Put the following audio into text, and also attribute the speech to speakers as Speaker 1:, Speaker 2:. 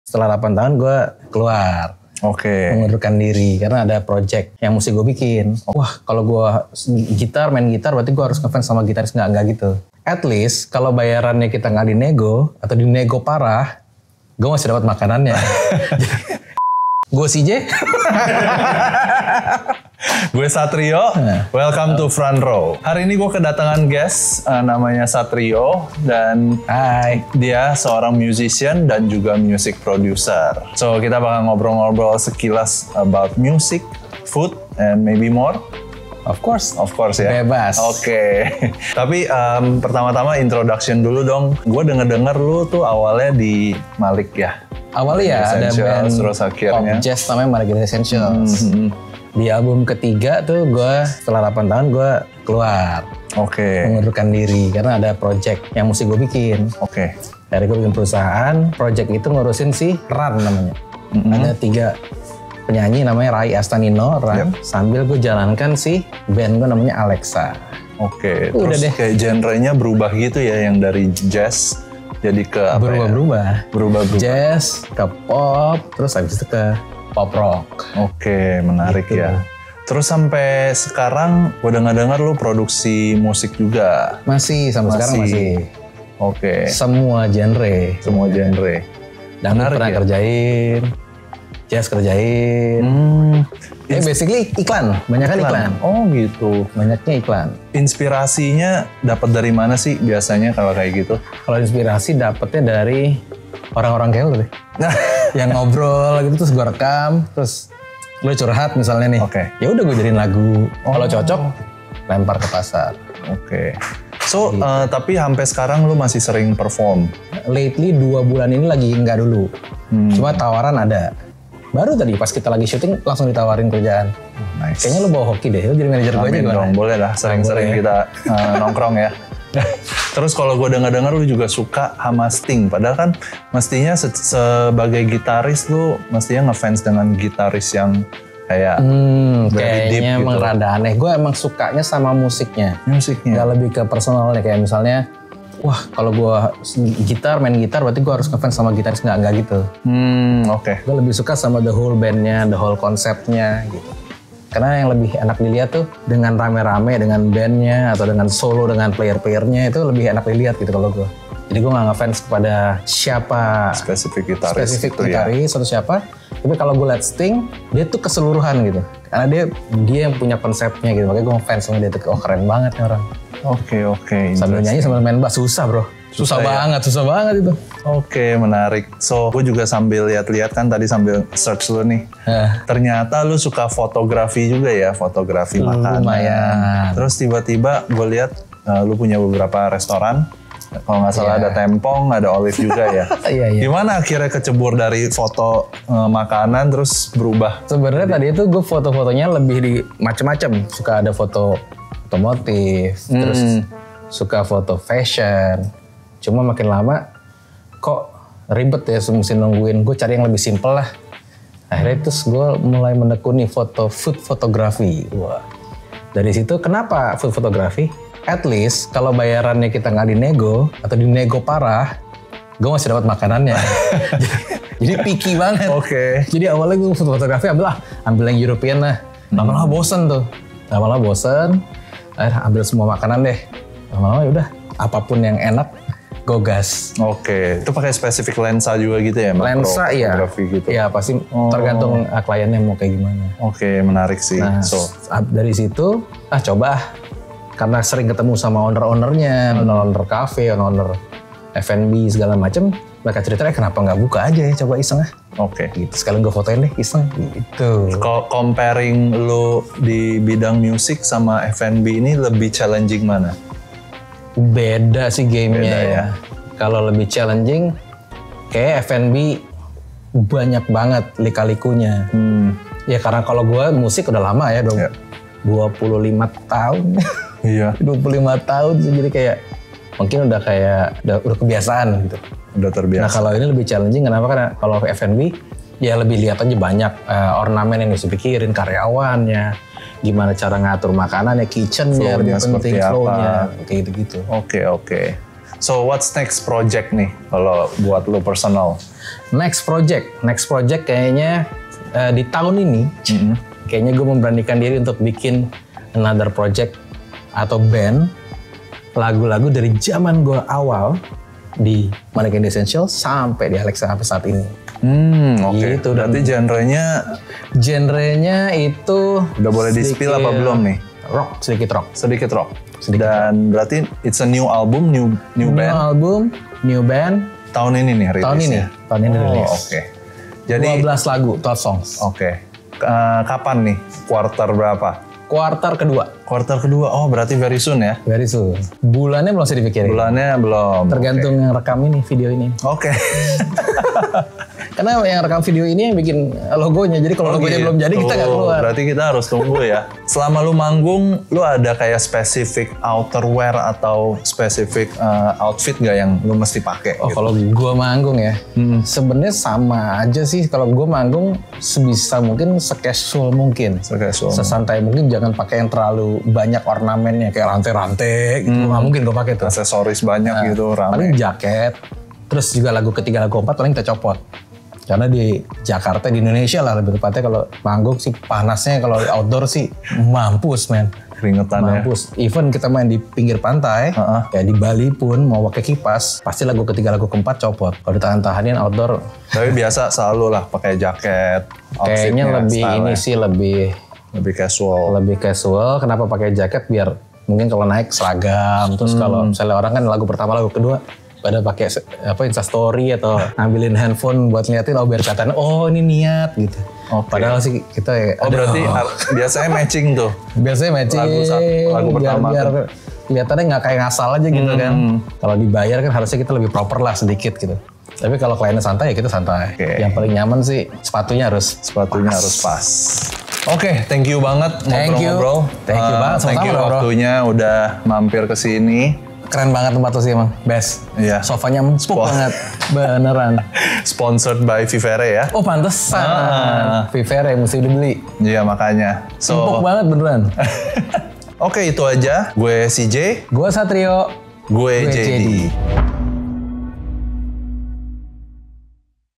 Speaker 1: Setelah 8 tahun gue keluar. Mengundurkan diri karena ada project yang mesti gue bikin. Wah, kalau gue main gitar berarti gue harus ngefans sama gitaris, nggak gitu. At least kalau bayarannya kita nggak dinego atau dinego parah, gue masih dapat makanannya. Gue CJ.
Speaker 2: Gue Satrio, welcome to Front Row. Hari ini gue kedatangan guest namanya Satrio dan dia seorang musician dan juga music producer. So kita bakal ngobrol-ngobrol sekilas about music, food, and maybe more.
Speaker 1: Of course
Speaker 2: ya.
Speaker 1: Bebas.
Speaker 2: Oke. Tapi pertama-tama introduction dulu dong. Gue denger lu tuh awalnya di Malik ya.
Speaker 1: Awalnya ya ada band
Speaker 2: terus akhirnya
Speaker 1: pop jazz namanya Malik Essentials. Di album ketiga tuh gue setelah 8 tahun gue keluar. Mengundurkan diri karena ada project yang mesti gue bikin. Dari gue bikin perusahaan, project itu ngurusin si Ran namanya. Ada 3 penyanyi namanya Rai Astanino, Ran. Sambil gue jalankan si band gue namanya Alexa.
Speaker 2: Terus deh. Kayak genrenya berubah gitu ya, yang dari jazz jadi ke apa
Speaker 1: berubah. Jazz ke pop, terus habis itu ke pop rock.
Speaker 2: Menarik gitu. Ya. Terus sampai sekarang gue dengar lu produksi musik juga.
Speaker 1: Sampai sekarang masih. Semua genre. Dan pernah kerjain, jazz kerjain. Basically iklan, banyak iklan.
Speaker 2: Oh gitu.
Speaker 1: Banyaknya iklan.
Speaker 2: Inspirasinya dapat dari mana sih biasanya kalau kayak gitu?
Speaker 1: Kalau inspirasi dapetnya dari orang-orang kayak lu deh. Yang ngobrol gitu terus gue rekam, terus lu curhat misalnya nih. Ya udah gue jadiin lagu. Kalau cocok lempar ke pasar.
Speaker 2: So gitu. Tapi sampai sekarang lu masih sering perform?
Speaker 1: Lately 2 bulan ini lagi enggak dulu. Cuma tawaran ada. Baru tadi pas kita lagi syuting langsung ditawarin kerjaan.
Speaker 2: Nice.
Speaker 1: Kayaknya lu bawa hoki deh, lu jadi manajer gue aja gimana?
Speaker 2: Boleh lah, sering-sering kita nongkrong ya. Terus kalau gue dengar lu juga suka sama Sting. Padahal kan mestinya sebagai gitaris lu mestinya ngefans dengan gitaris yang kayak
Speaker 1: kayaknya
Speaker 2: deep
Speaker 1: emang gitu. Rada aneh. Gue emang sukanya sama musiknya. Gak lebih ke personalnya, kayak misalnya wah kalau gue main gitar berarti gue harus ngefans sama gitaris, nggak gitu. Gue lebih suka sama the whole bandnya, the whole konsepnya gitu. Karena yang lebih enak dilihat tuh dengan rame-rame, dengan bandnya atau dengan solo dengan player-playernya itu lebih enak dilihat gitu kalau gue. Jadi gue nggak ngefans kepada siapa
Speaker 2: spesifik gitaris
Speaker 1: atau siapa. Tapi kalau gue liat Sting, dia tuh keseluruhan gitu. Karena dia yang punya konsepnya gitu. Makanya gue ngefans sama dia tuh, keren banget nih orang. Sambil nyanyi sambil main bass susah bro. Susah banget itu.
Speaker 2: Menarik. So, gue juga sambil lihat-lihat kan tadi sambil search lu nih. Ternyata lu suka fotografi juga ya, fotografi makanan.
Speaker 1: Lumayan.
Speaker 2: Terus tiba-tiba gue lihat lu punya beberapa restoran. Kalau nggak salah ada Tempong, ada Olive juga ya. Gimana akhirnya kecebur dari foto makanan terus berubah?
Speaker 1: Sebenarnya tadi itu gue foto-fotonya lebih di macam-macam. Suka ada foto otomotif, terus suka foto fashion. Cuma makin lama kok ribet ya, mesti nungguin. Gue cari yang lebih simpel lah. Akhirnya terus gue mulai menekuni food fotografi. Wah, dari situ kenapa food fotografi? At least kalau bayarannya kita nggak dinego atau dinego parah, gue masih dapat makanannya. Jadi picky banget. Jadi awalnya gue food fotografi ambil yang European lah. Lama-lama bosen tuh. Akhirnya ambil semua makanan deh. Lama-lama yaudah, apapun yang enak, gue gas.
Speaker 2: Itu pakai spesifik lensa juga gitu ya?
Speaker 1: Lensa iya.
Speaker 2: Gitu.
Speaker 1: Iya pasti tergantung kliennya mau kayak gimana.
Speaker 2: Menarik sih.
Speaker 1: Nah, dari situ, coba karena sering ketemu sama owner-ownernya, owner cafe, owner F&B segala macem, mereka ceritanya kenapa nggak buka aja ya, coba iseng gitu. Sekalian gue fotoin deh iseng gitu.
Speaker 2: Kalau comparing lu di bidang musik sama F&B ini lebih challenging mana?
Speaker 1: Beda sih gamenya ya. Kalau lebih challenging, kayak F&B banyak banget lika-likunya. Ya karena kalau gue musik udah lama ya, 25 tahun. 25 tahun jadi kayak mungkin udah kebiasaan gitu.
Speaker 2: Udah terbiasa.
Speaker 1: Nah kalau ini lebih challenging, kenapa? Karena kalau F&B ya lebih lihat aja banyak ornamen yang harus dipikirin, karyawannya, gimana cara ngatur makanannya, kitchennya lebih penting, flow-nya, kayak gitu-gitu.
Speaker 2: Oke. So what's next project nih kalau buat lo personal?
Speaker 1: Next project kayaknya di tahun ini, kayaknya gue memberanikan diri untuk bikin another project atau band lagu-lagu dari zaman gue awal di Mannequin Essential sampai di Alexa sampai saat ini.
Speaker 2: Oke.
Speaker 1: Gitu,
Speaker 2: Berarti genrenya
Speaker 1: itu
Speaker 2: udah boleh di-spill apa belum nih?
Speaker 1: Rock, sedikit rock.
Speaker 2: Dan berarti it's a new album, new band.
Speaker 1: New album, new band.
Speaker 2: Tahun ini nih rilisnya.
Speaker 1: Tahun ini rilis.
Speaker 2: Oke. Jadi
Speaker 1: 12 lagu, 12 songs.
Speaker 2: Oke. Kapan nih? Quarter berapa?
Speaker 1: Kuartal kedua.
Speaker 2: Oh, berarti very soon ya?
Speaker 1: Very soon. Bulannya belum usah dipikirin.
Speaker 2: Bulannya belum.
Speaker 1: Tergantung yang rekam ini, video ini.
Speaker 2: Oke.
Speaker 1: Karena yang rekam video ini yang bikin logonya. Jadi kalau logonya belum jadi kita nggak keluar.
Speaker 2: Berarti kita harus tunggu ya. Selama lu manggung, lu ada kayak spesifik outerwear atau spesifik outfit gak yang lu mesti pakai?
Speaker 1: Oh,
Speaker 2: gitu?
Speaker 1: kalau gua manggung ya, sebenarnya sama aja sih. Kalau gua manggung sebisa mungkin secasual mungkin. Sesantai mungkin, jangan pakai yang terlalu banyak ornamennya kayak rantai-rantai gitu. Nggak mungkin gua pakai tuh.
Speaker 2: Aksesoris banyak gitu, rame.
Speaker 1: Paling jaket. Terus juga lagu ketiga, lagu keempat paling kita copot. Karena di Jakarta, di Indonesia lah lebih tepatnya, kalau manggung sih panasnya, kalau outdoor sih mampus men.
Speaker 2: Keringetan
Speaker 1: mampus. Even kita main di pinggir pantai, kayak di Bali pun mau pakai kipas, pasti lagu ketiga, lagu keempat copot. Kalau ditahan-tahanin outdoor.
Speaker 2: Tapi biasa selalu lah pakai jaket.
Speaker 1: Kayaknya lebih ini sih lebih
Speaker 2: casual.
Speaker 1: Lebih casual. Kenapa pakai jaket? Biar mungkin kalau naik seragam. Terus kalau misalnya orang kan lagu pertama, lagu kedua pada pakai Instastory atau ngambilin handphone buat ngeliatin, biar katanya ini niat gitu. Padahal sih kita
Speaker 2: berarti biasanya matching tuh.
Speaker 1: Biasanya matching
Speaker 2: lagu pertama
Speaker 1: biar kelihatannya nggak kayak ngasal aja gitu kan. Kalau dibayar kan harusnya kita lebih proper lah sedikit gitu. Tapi kalau kliennya santai ya kita santai. Yang paling nyaman sih sepatunya harus pas.
Speaker 2: Oke, thank you banget ngobrol-ngobrol.
Speaker 1: Thank you banget.
Speaker 2: Thank you waktunya udah mampir ke sini.
Speaker 1: Keren banget tempat tuh sih emang, best.
Speaker 2: Iya.
Speaker 1: Sofanya empuk banget, beneran.
Speaker 2: Sponsored by Vivere ya?
Speaker 1: Oh pantesan, Vivere mesti dibeli.
Speaker 2: Iya makanya.
Speaker 1: Empuk banget beneran.
Speaker 2: Oke, itu aja. Gue CJ.
Speaker 1: Gue Satrio.
Speaker 2: Gue JD.